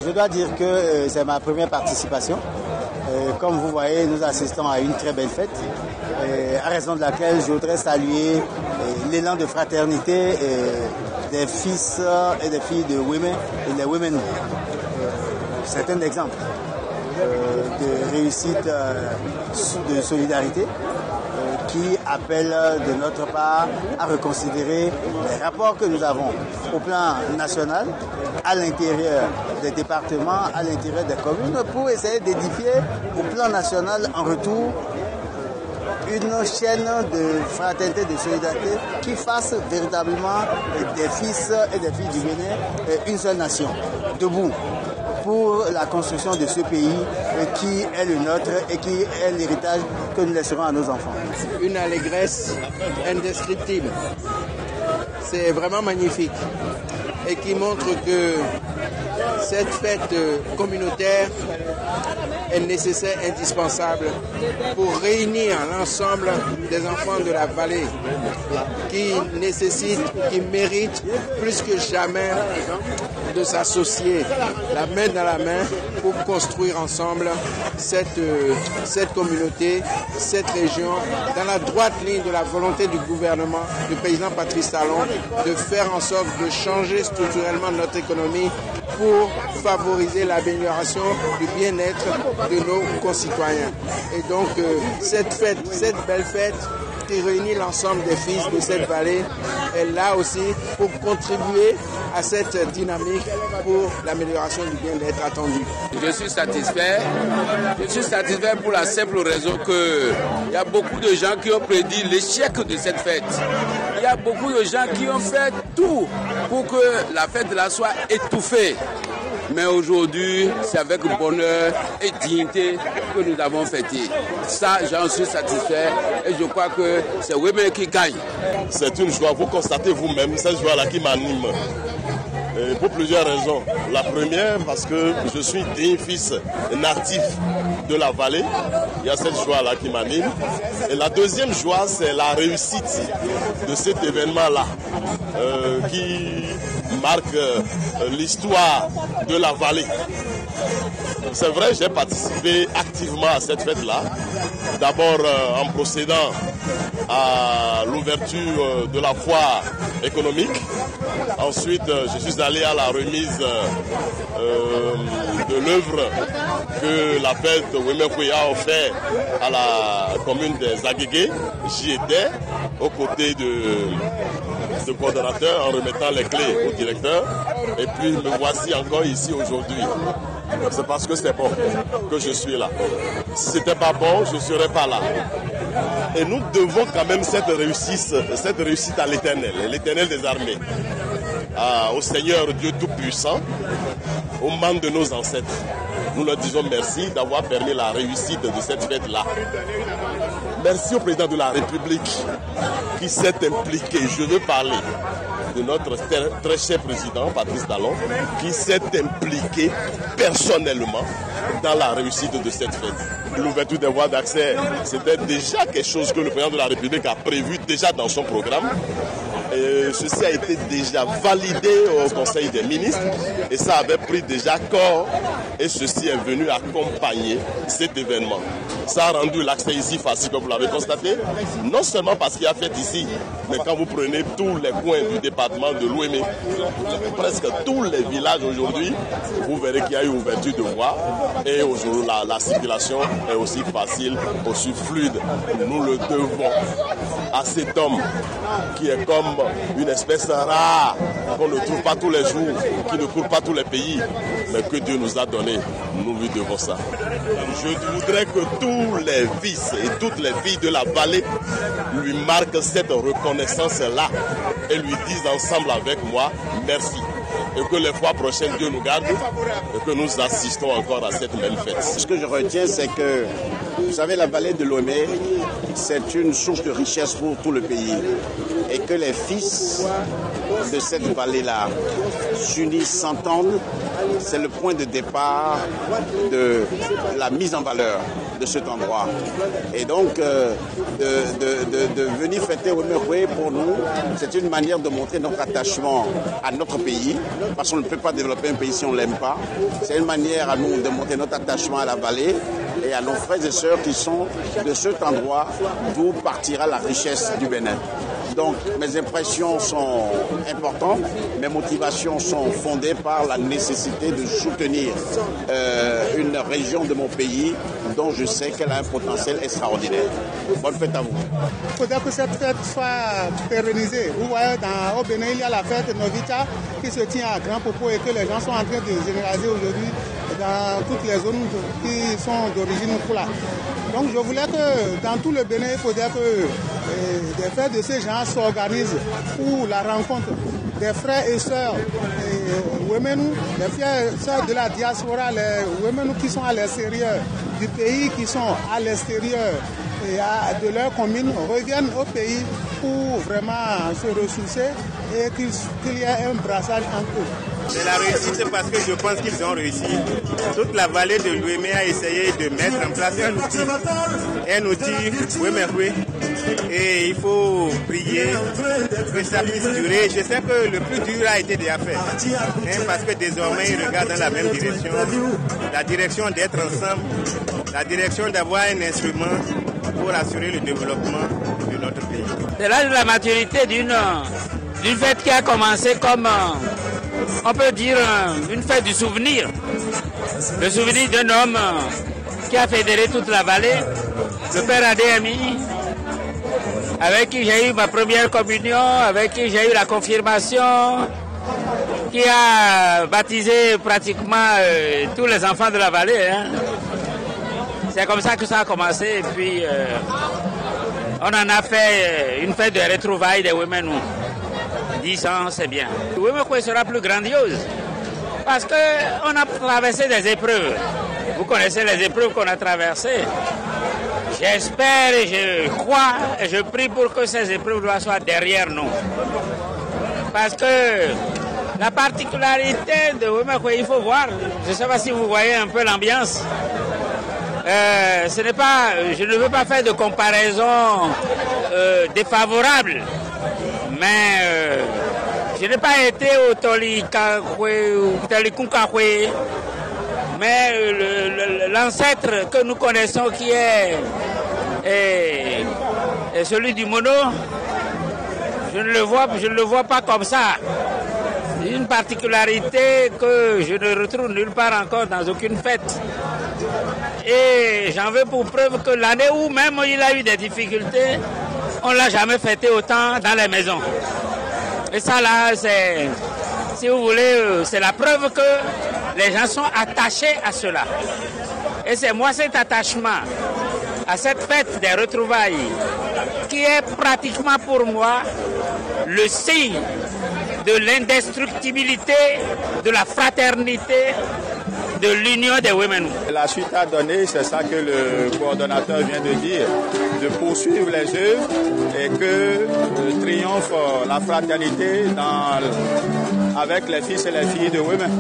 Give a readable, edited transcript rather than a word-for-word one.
Je dois dire que c'est ma première participation. Comme vous voyez, nous assistons à une très belle fête, à raison de laquelle je voudrais saluer l'élan de fraternité des fils et des filles de Women et des Women. C'est un exemple de réussite, de solidarité qui appelle de notre part à reconsidérer les rapports que nous avons au plan national, à l'intérieur des départements, à l'intérieur des communes, pour essayer d'édifier au plan national en retour une chaîne de fraternité, de solidarité qui fasse véritablement des fils et des filles du Bénin une seule nation, debout pour la construction de ce pays qui est le nôtre et qui est l'héritage que nous laisserons à nos enfants. Une allégresse indescriptible. C'est vraiment magnifique et qui montre que cette fête communautaire est nécessaire, indispensable pour réunir l'ensemble des enfants de la vallée qui nécessitent, qui méritent plus que jamais de s'associer la main dans la main pour construire ensemble cette communauté, cette région, dans la droite ligne de la volonté du gouvernement, du président Patrice Talon, de faire en sorte de changer structurellement notre économie pour favoriser l'amélioration du bien-être de nos concitoyens. Et donc cette fête, cette belle fête qui réunit l'ensemble des fils de cette vallée est là aussi pour contribuer à cette dynamique pour l'amélioration du bien-être attendu. Je suis satisfait. Je suis satisfait pour la simple raison qu'il y a beaucoup de gens qui ont prédit l'échec de cette fête. Il y a beaucoup de gens qui ont fait tout pour que la fête là soit étouffée. Mais aujourd'hui, c'est avec bonheur et dignité que nous avons fêté. Ça, j'en suis satisfait et je crois que c'est Women qui gagne. C'est une joie, vous constatez vous-même, cette joie-là qui m'anime. Pour plusieurs raisons. La première, parce que je suis digne fils natif de la vallée. Il y a cette joie-là qui m'anime. Et la deuxième joie, c'est la réussite de cet événement-là qui marque l'histoire de la vallée. C'est vrai, j'ai participé activement à cette fête-là. D'abord en procédant à l'ouverture de la foire économique. Ensuite, je suis allé à la remise de l'œuvre que la fête Women a offert à la commune des Agégués. J'y étais aux côtés de coordonnateur en remettant les clés au directeur. Et puis me voici encore ici aujourd'hui. C'est parce que c'est bon que je suis là. Si ce n'était pas bon, je ne serais pas là. Et nous devons quand même cette réussite à l'Éternel, l'Éternel des armées, au Seigneur Dieu Tout-Puissant, aux membres de nos ancêtres. Nous leur disons merci d'avoir permis la réussite de cette fête-là. Merci au président de la République qui s'est impliqué. Je veux parler de notre très cher président Patrice Talon qui s'est impliqué personnellement dans la réussite de cette fête. L'ouverture des voies d'accès, c'était déjà quelque chose que le président de la République a prévu déjà dans son programme. Et ceci a été déjà validé au Conseil des ministres et ça avait pris déjà corps et ceci est venu accompagner cet événement. Ça a rendu l'accès ici facile comme vous l'avez constaté, non seulement parce qu'il y a fête ici, mais quand vous prenez tous les coins du département de l'Ouémé, presque tous les villages aujourd'hui, vous verrez qu'il y a eu ouverture de voies et aujourd'hui la circulation est aussi facile, aussi fluide. Nous le devons à cet homme qui est comme une espèce rare qu'on ne trouve pas tous les jours, qui ne court pas tous les pays, mais que Dieu nous a donné. Nous lui devons ça. Je voudrais que tous les fils et toutes les filles de la vallée lui marquent cette reconnaissance-là et lui disent ensemble avec moi merci. Et que les fois prochaines, Dieu nous garde et que nous assistons encore à cette même fête. Ce que je retiens, c'est que, vous savez, la vallée de Lomé, c'est une source de richesse pour tout le pays. Et que les fils de cette vallée-là s'unissent, s'entendent c'est le point de départ de la mise en valeur de cet endroit. Et donc, de venir fêter Wemekwe, pour nous, c'est une manière de montrer notre attachement à notre pays, parce qu'on ne peut pas développer un pays si on ne l'aime pas. C'est une manière à nous de montrer notre attachement à la vallée et à nos frères et sœurs qui sont de cet endroit d'où partira la richesse du Bénin. Donc mes impressions sont importantes, mes motivations sont fondées par la nécessité de soutenir une région de mon pays dont je sais qu'elle a un potentiel extraordinaire. Bonne fête à vous. Il faudrait que cette fête soit pérennisée. Vous voyez, au Bénin, il y a la fête de Novicha qui se tient à Grand Popo et que les gens sont en train de généraliser aujourd'hui dans toutes les zones qui sont d'origine Fula. Donc je voulais que dans tout le Bénin, il faudrait que des fêtes de ces gens s'organisent pour la rencontre des frères et sœurs Wemenu, les frères et sœurs de la diaspora, les Wemenu qui sont à l'extérieur du pays, qui sont à l'extérieur de leur commune, reviennent au pays pour vraiment se ressourcer et qu'il y ait un brassage entre eux. C'est la réussite parce que je pense qu'ils ont réussi. Toute la vallée de Louémé a essayé de mettre en place un outil Wemekwe. Et il faut prier que ça puisse durer. Je sais que le plus dur a été déjà fait. Parce que désormais, ils regardent dans la même direction. La direction d'être ensemble. La direction d'avoir un instrument pour assurer le développement de notre pays. C'est l'âge de la maturité d'une fête qui a commencé comme, on peut dire, une fête du souvenir. Le souvenir d'un homme qui a fédéré toute la vallée, le père Adéami, avec qui j'ai eu ma première communion, avec qui j'ai eu la confirmation, qui a baptisé pratiquement tous les enfants de la vallée. Hein. C'est comme ça que ça a commencé et puis on en a fait une fête de retrouvailles des Wemenu. 10 ans, c'est bien. Wemekwe sera plus grandiose parce qu'on a traversé des épreuves. Vous connaissez les épreuves qu'on a traversées. J'espère et je crois et je prie pour que ces épreuves soient derrière nous. Parce que la particularité de Wemekwe, il faut voir, je ne sais pas si vous voyez un peu l'ambiance. Je ne veux pas faire de comparaison défavorable, mais je n'ai pas été au Tolikakwe ou Tolikunkakwe, mais l'ancêtre que nous connaissons qui est celui du Mono, je ne le vois pas comme ça. C'est une particularité que je ne retrouve nulle part encore dans aucune fête. Et j'en veux pour preuve que l'année où même il a eu des difficultés, on ne l'a jamais fêté autant dans les maisons. Et ça là, c'est, si vous voulez, c'est la preuve que les gens sont attachés à cela. Et c'est moi cet attachement à cette fête des retrouvailles qui est pratiquement pour moi le signe de l'indestructibilité, de la fraternité, de l'union des Wemenu. La suite à donner, c'est ça que le coordonnateur vient de dire, de poursuivre les œuvres et que triomphe la fraternité avec les fils et les filles de Wemenu.